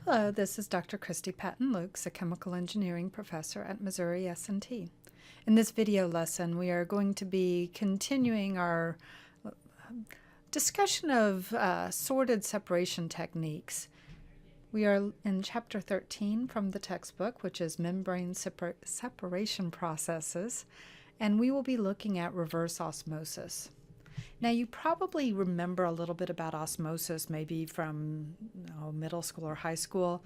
Hello, this is Dr. Christy Patton-Lukes, a chemical engineering professor at Missouri S&T. In this video lesson, we are going to be continuing our discussion of sorted separation techniques. We are in Chapter 13 from the textbook, which is membrane separation processes, and we will be looking at reverse osmosis. Now, you probably remember a little bit about osmosis, maybe from middle school or high school,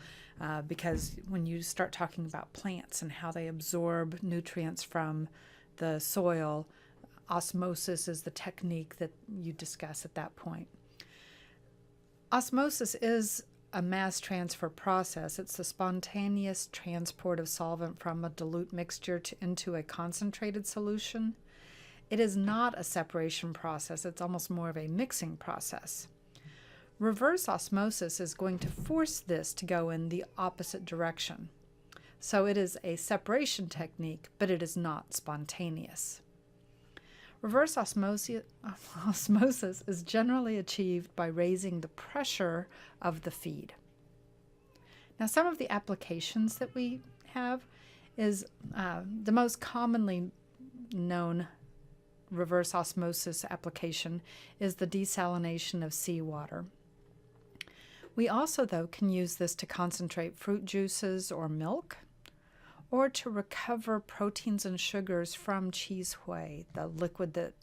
because when you start talking about plants and how they absorb nutrients from the soil, osmosis is the technique that you discuss at that point. Osmosis is a mass transfer process. It's the spontaneous transport of solvent from a dilute mixture into a concentrated solution. It is not a separation process. It's almost more of a mixing process. Reverse osmosis is going to force this to go in the opposite direction. So it is a separation technique, but it is not spontaneous. Reverse osmosis is generally achieved by raising the pressure of the feed. Now, some of the applications that we have is the most commonly known reverse osmosis application is the desalination of seawater. We also, though, can use this to concentrate fruit juices or milk, or to recover proteins and sugars from cheese whey, the liquid that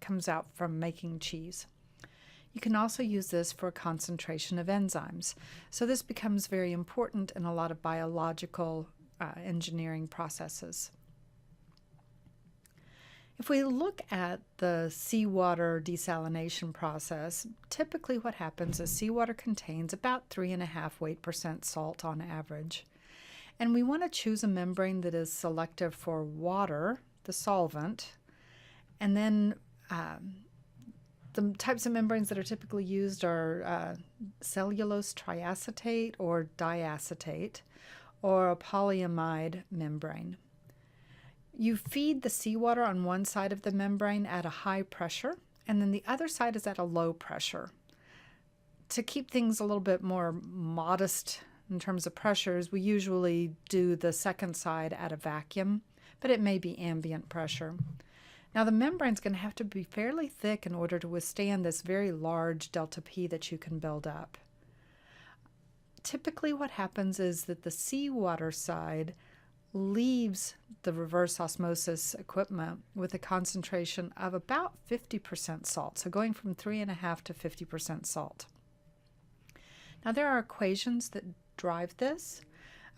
comes out from making cheese. You can also use this for concentration of enzymes. So this becomes very important in a lot of biological engineering processes. If we look at the seawater desalination process, typically what happens is seawater contains about 3.5% weight salt on average. And we want to choose a membrane that is selective for water, the solvent, and then the types of membranes that are typically used are cellulose triacetate or diacetate, or a polyamide membrane. You feed the seawater on one side of the membrane at a high pressure, and then the other side is at a low pressure. To keep things a little bit more modest in terms of pressures, we usually do the second side at a vacuum, but it may be ambient pressure. Now, the membrane is going to have to be fairly thick in order to withstand this very large delta P that you can build up. Typically what happens is that the seawater side leaves the reverse osmosis equipment with a concentration of about 50% salt, so going from 3.5% to 50% salt. Now, there are equations that drive this.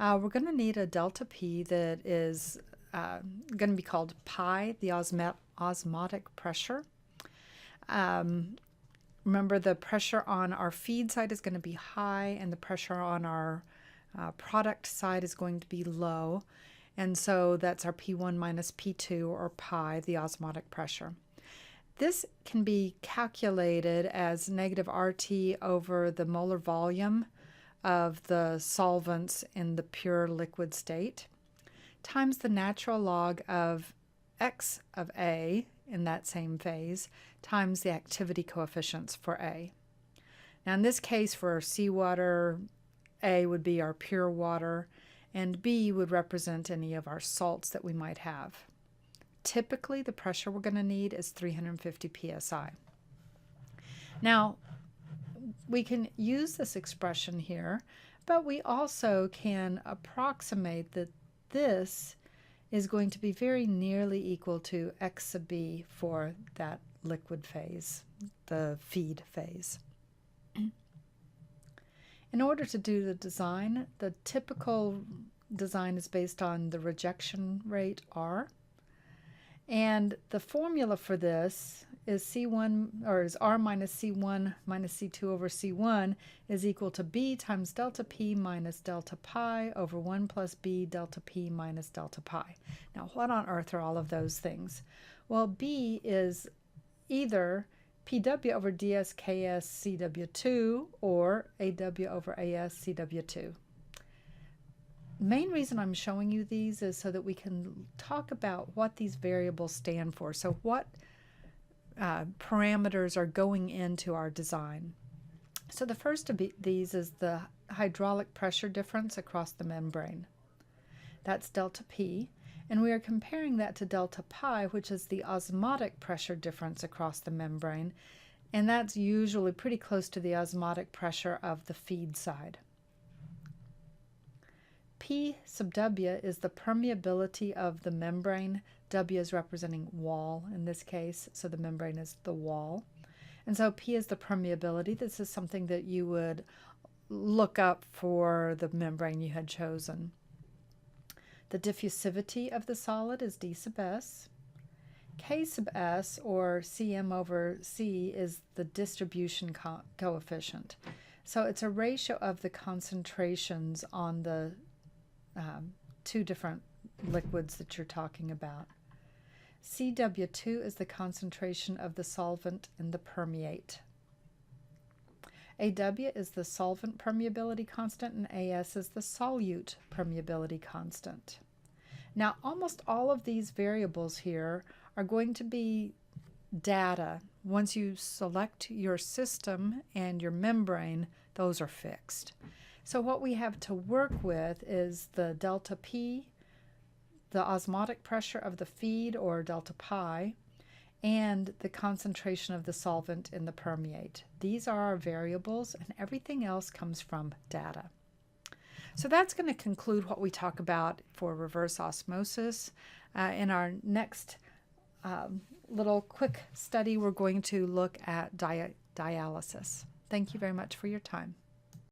We're going to need a delta P that is going to be called pi, the osmotic pressure. Remember, the pressure on our feed side is going to be high, and the pressure on our product side is going to be low. And so that's our P1 minus P2, or pi, the osmotic pressure. This can be calculated as negative RT over the molar volume of the solvents in the pure liquid state times the natural log of X of A in that same phase times the activity coefficients for A. Now, in this case, for seawater, A would be our pure water, and B would represent any of our salts that we might have. Typically, the pressure we're going to need is 350 psi. Now, we can use this expression here, but we also can approximate that this is going to be very nearly equal to X sub B for that liquid phase, the feed phase. In order to do the design, the typical design is based on the rejection rate R. And the formula for this is C1, or is R minus C1 minus C2 over C1 is equal to B times delta P minus delta pi over 1 plus B delta P minus delta pi. Now, what on earth are all of those things? Well, B is either PW over DS KS CW2 or AW over AS CW2. The main reason I'm showing you these is so that we can talk about what these variables stand for. So what parameters are going into our design. So the first of these is the hydraulic pressure difference across the membrane. That's delta P, and we are comparing that to delta pi, which is the osmotic pressure difference across the membrane, and that's usually pretty close to the osmotic pressure of the feed side. P sub W is the permeability of the membrane. W is representing wall in this case, so the membrane is the wall. And so P is the permeability. This is something that you would look up for the membrane you had chosen. The diffusivity of the solid is D sub S. K sub S, or Cm over C, is the distribution coefficient. So it's a ratio of the concentrations on the two different liquids that you're talking about. Cw2 is the concentration of the solvent in the permeate. Aw is the solvent permeability constant, and As is the solute permeability constant. Now, almost all of these variables here are going to be data. Once you select your system and your membrane, those are fixed. So what we have to work with is the delta P, the osmotic pressure of the feed, or delta pi, and the concentration of the solvent in the permeate. These are our variables, and everything else comes from data. So that's going to conclude what we talk about for reverse osmosis. In our next little quick study, we're going to look at dialysis. Thank you very much for your time.